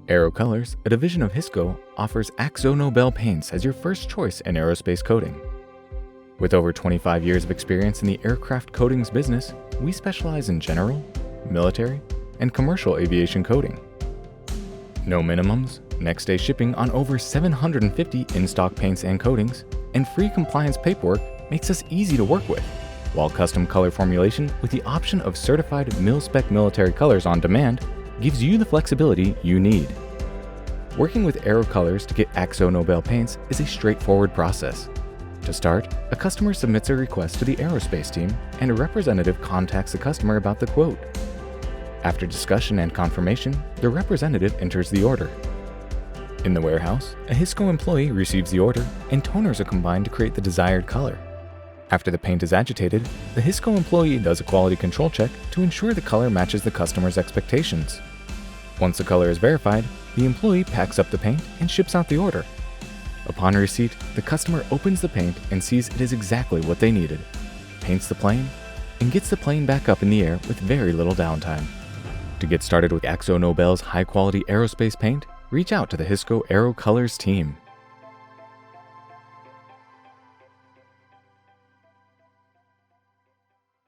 Aero Colors, a division of Hisco, offers AkzoNobel paints as your first choice in aerospace coating. With over 25 years of experience in the aircraft coatings business, we specialize in general, military, and commercial aviation coating. No minimums, next-day shipping on over 750 in-stock paints and coatings, and free compliance paperwork makes us easy to work with, while custom color formulation with the option of certified mil-spec military colors on demand gives you the flexibility you need. Working with Aero Colors to get AkzoNobel paints is a straightforward process. To start, a customer submits a request to the aerospace team and a representative contacts the customer about the quote. After discussion and confirmation, the representative enters the order. In the warehouse, a Hisco employee receives the order and toners are combined to create the desired color. After the paint is agitated, the Hisco employee does a quality control check to ensure the color matches the customer's expectations. Once the color is verified, the employee packs up the paint and ships out the order. Upon receipt, the customer opens the paint and sees it is exactly what they needed, paints the plane, and gets the plane back up in the air with very little downtime. To get started with AkzoNobel's high-quality aerospace paint, reach out to the Hisco Aero Colors team.